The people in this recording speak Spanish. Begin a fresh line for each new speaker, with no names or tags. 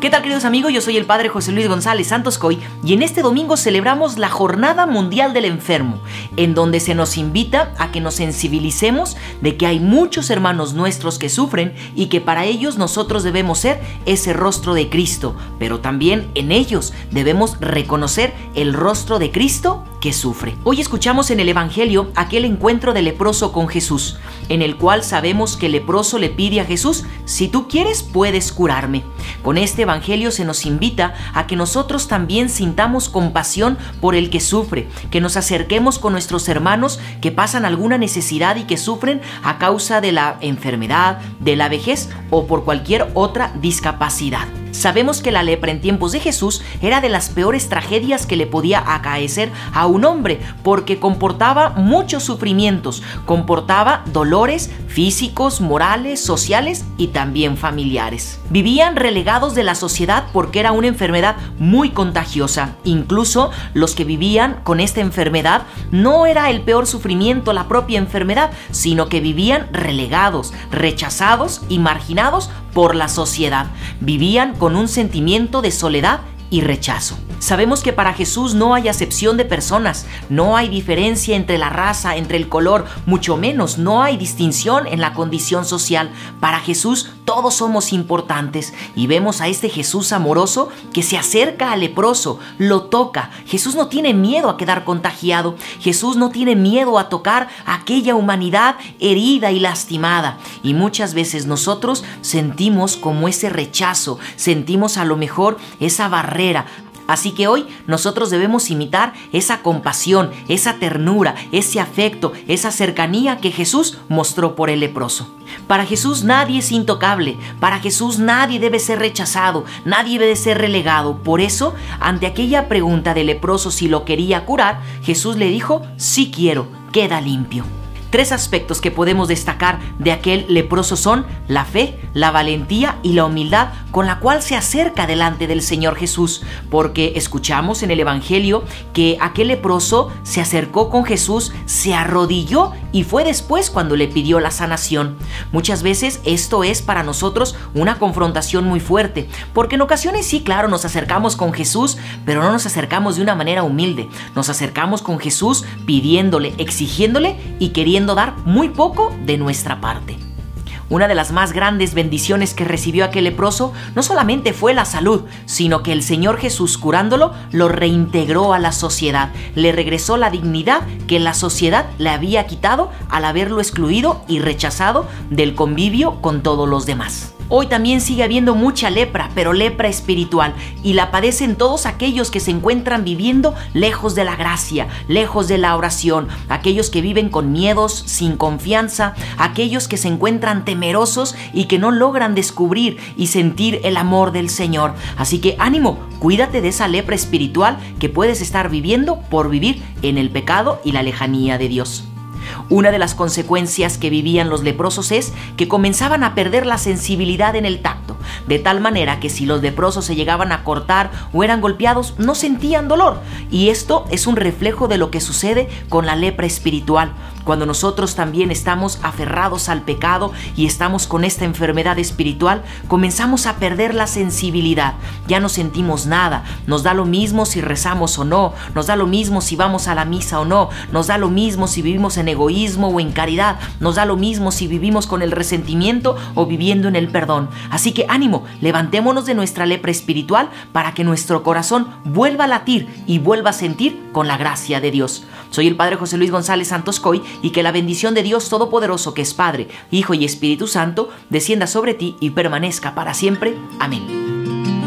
¿Qué tal, queridos amigos? Yo soy el Padre José Luis González Santos Coy y en este domingo celebramos la Jornada Mundial del Enfermo, en donde se nos invita a que nos sensibilicemos de que hay muchos hermanos nuestros que sufren y que para ellos nosotros debemos ser ese rostro de Cristo, pero también en ellos debemos reconocer el rostro de Cristo que sufre. Hoy escuchamos en el Evangelio aquel encuentro del leproso con Jesús, en el cual sabemos que el leproso le pide a Jesús: si tú quieres, puedes curarme. Con este Evangelio se nos invita a que nosotros también sintamos compasión por el que sufre, que nos acerquemos con nuestros hermanos que pasan alguna necesidad y que sufren a causa de la enfermedad, de la vejez o por cualquier otra discapacidad. Sabemos que la lepra en tiempos de Jesús era de las peores tragedias que le podía acaecer a un hombre, porque comportaba muchos sufrimientos, comportaba dolores físicos, morales, sociales y también familiares. Vivían relegados de la sociedad porque era una enfermedad muy contagiosa. Incluso los que vivían con esta enfermedad no era el peor sufrimiento la propia enfermedad, sino que vivían relegados, rechazados y marginados por la sociedad. Vivían con un sentimiento de soledad y rechazo. Sabemos que para Jesús no hay acepción de personas, no hay diferencia entre la raza, entre el color, mucho menos no hay distinción en la condición social. Para Jesús todos somos importantes y vemos a este Jesús amoroso que se acerca al leproso, lo toca. Jesús no tiene miedo a quedar contagiado, Jesús no tiene miedo a tocar a aquella humanidad herida y lastimada. Y muchas veces nosotros sentimos como ese rechazo, sentimos a lo mejor esa barrera. Así que hoy nosotros debemos imitar esa compasión, esa ternura, ese afecto, esa cercanía que Jesús mostró por el leproso. Para Jesús nadie es intocable, para Jesús nadie debe ser rechazado, nadie debe ser relegado. Por eso, ante aquella pregunta del leproso si lo quería curar, Jesús le dijo: sí quiero, queda limpio. Tres aspectos que podemos destacar de aquel leproso son la fe, la valentía y la humildad con la cual se acerca delante del Señor Jesús, porque escuchamos en el Evangelio que aquel leproso se acercó con Jesús, se arrodilló y fue después cuando le pidió la sanación. Muchas veces esto es para nosotros una confrontación muy fuerte, porque en ocasiones sí, claro, nos acercamos con Jesús, pero no nos acercamos de una manera humilde. Nos acercamos con Jesús pidiéndole, exigiéndole y queriendo dar muy poco de nuestra parte. Una de las más grandes bendiciones que recibió aquel leproso no solamente fue la salud, sino que el Señor Jesús, curándolo, lo reintegró a la sociedad, le regresó la dignidad que la sociedad le había quitado al haberlo excluido y rechazado del convivio con todos los demás. Hoy también sigue habiendo mucha lepra, pero lepra espiritual, y la padecen todos aquellos que se encuentran viviendo lejos de la gracia, lejos de la oración, aquellos que viven con miedos, sin confianza, aquellos que se encuentran temerosos y que no logran descubrir y sentir el amor del Señor. Así que ánimo, cuídate de esa lepra espiritual que puedes estar viviendo por vivir en el pecado y la lejanía de Dios. Una de las consecuencias que vivían los leprosos es que comenzaban a perder la sensibilidad en el tacto, de tal manera que si los leprosos se llegaban a cortar o eran golpeados, no sentían dolor. Y esto es un reflejo de lo que sucede con la lepra espiritual. Cuando nosotros también estamos aferrados al pecado y estamos con esta enfermedad espiritual, comenzamos a perder la sensibilidad. Ya no sentimos nada, nos da lo mismo si rezamos o no, nos da lo mismo si vamos a la misa o no, nos da lo mismo si vivimos en egoísmo o en caridad, nos da lo mismo si vivimos con el resentimiento o viviendo en el perdón. Así que ánimo, levantémonos de nuestra lepra espiritual para que nuestro corazón vuelva a latir y vuelva a sentir con la gracia de Dios. Soy el Padre José Luis González Santos Coy y que la bendición de Dios Todopoderoso, que es Padre, Hijo y Espíritu Santo, descienda sobre ti y permanezca para siempre. Amén.